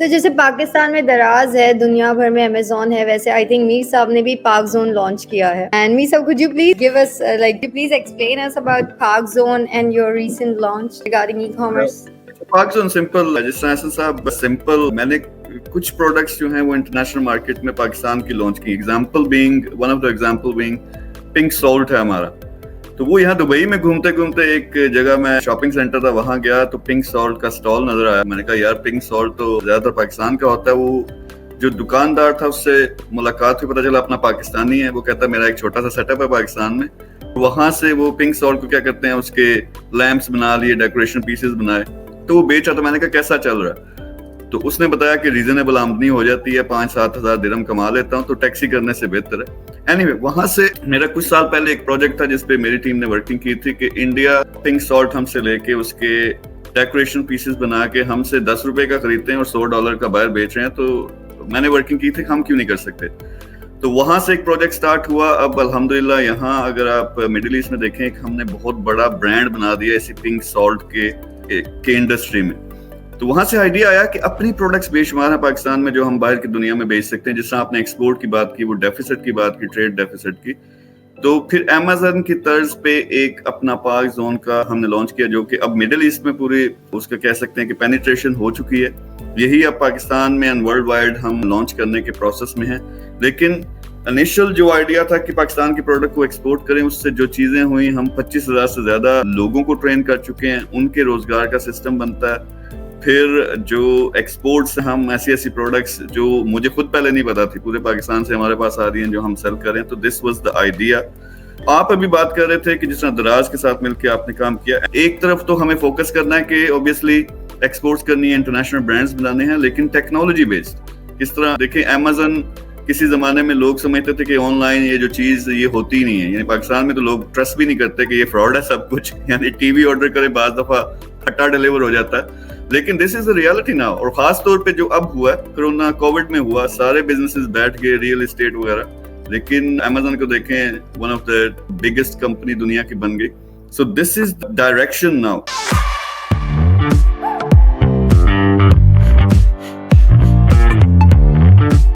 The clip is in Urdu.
تو جیسے پاکستان میں دراز ہے، دنیا بھر میں امیزون ہے، ویسے آئی تھنک میر صاحب نے بھی پاک زون لانچ کیا ہے. اینڈ میر صاحب could you please give us please explain us about Park Zone and your recent launch regarding e-commerce. پاک زون سمپل، جس طرح احسن صاحب سمپل، میں نے کچھ پروڈکٹس جو ہیں وہ انٹرنیشنل مارکیٹ میں پاکستان کی لانچ کی. Example being one of the example being pink salt ہے ہمارا. تو وہ یہاں دبئی میں گھومتے گھومتے ایک جگہ میں شاپنگ سینٹر تھا، وہاں گیا تو پنک سالٹ کا سٹال نظر آیا. میں نے کہا یار پنک سالٹ تو زیادہ تر پاکستان کا ہوتا ہے. وہ جو دکاندار تھا اس سے ملاقات ہوئی، پتہ چلا اپنا پاکستانی ہے. وہ کہتا میرا ایک چھوٹا سا سیٹ اپ ہے پاکستان میں. وہاں سے وہ پنک سالٹ کو کیا کرتے ہیں، اس کے لیمپس بنا لیے، ڈیکوریشن پیسز بنائے تو وہ بیچا. تو میں نے کہا کیسا چل رہا ہے؟ تو اس نے بتایا کہ ریزنیبل آمدنی ہو جاتی ہے، 5-7 ہزار درہم کما لیتا ہوں، تو ٹیکسی کرنے سے بہتر ہے. اینی وہاں سے میرا کچھ سال پہلے ایک پروجیکٹ تھا جس پہ میری ٹیم نے ورکنگ کی تھی کہ انڈیا پنک سالٹ ہم سے لے کے اس کے ڈیکوریشن پیسز بنا کے ہم سے $10 کا خریدتے ہیں اور $100 کا باہر بیچ رہے ہیں. تو میں نے ورکنگ کی تھی ہم کیوں نہیں کر سکتے. تو وہاں سے ایک پروجیکٹ سٹارٹ ہوا. اب الحمدللہ یہاں اگر آپ مڈل ایسٹ میں دیکھیں ہم نے بہت بڑا برانڈ بنا دیا اسی پنک سالٹ کے انڈسٹری میں. تو وہاں سے آئیڈیا آیا کہ اپنی پروڈکٹس بے شمار ہیں پاکستان میں جو ہم باہر کی دنیا میں بیچ سکتے ہیں. جس طرح آپ نے ایکسپورٹ کی بات کی، وہ ڈیفیسٹ کی بات کی، ٹریڈ ڈیفیسٹ کی. تو پھر امیزون کی طرز پہ ایک اپنا پاک زون کا ہم نے لانچ کیا، جو کہ اب مڈل ایسٹ میں پوری اس کا کہہ سکتے ہیں کہ پینیٹریشن ہو چکی ہے. یہی اب پاکستان میں اینڈ ورلڈ وائڈ ہم لانچ کرنے کے پروسیس میں ہیں. لیکن انیشل جو آئیڈیا تھا کہ پاکستان کی پروڈکٹ کو ایکسپورٹ کریں، اس سے جو چیزیں ہوئی، ہم 25,000 سے زیادہ لوگوں کو ٹرین کر چکے ہیں، ان کے روزگار کا سسٹم بنتا ہے. پھر جو ایکسپورٹس ہم ایسی پروڈکٹس جو مجھے خود پہلے نہیں پتا تھی پورے پاکستان سے ہمارے پاس آ رہی ہیں جو ہم سیل کر رہے ہیں. تو دس واز دا آئیڈیا. آپ ابھی بات کر رہے تھے کہ جس طرح دراز کے ساتھ مل کے آپ نے کام کیا. ایک طرف تو ہمیں فوکس کرنا ہے کہ اوبیسلی ایکسپورٹس کرنی ہے، انٹرنیشنل برانڈز بنانے ہیں، لیکن ٹیکنالوجی بیسڈ. کس طرح دیکھیں امیزون کسی زمانے میں لوگ سمجھتے تھے کہ آن لائن یہ جو چیز یہ ہوتی نہیں ہے. یعنی پاکستان میں تو لوگ ٹرسٹ بھی نہیں کرتے کہ یہ فراڈ ہے سب کچھ. یعنی ٹی وی آرڈر کرے بعض دفعہ پھٹا ڈیلیور ہو جاتا ہے. لیکن دس از اے ریالٹی ناؤ. اور خاص طور پہ جو اب ہوا ہے کرونا کووڈ میں ہوا، سارے بزنسز بیٹھ گئے، ریئل اسٹیٹ وغیرہ. لیکن امیزون کو دیکھیں one of the biggest company دنیا کی بن گئی. سو دس از ڈائریکشن ناؤ.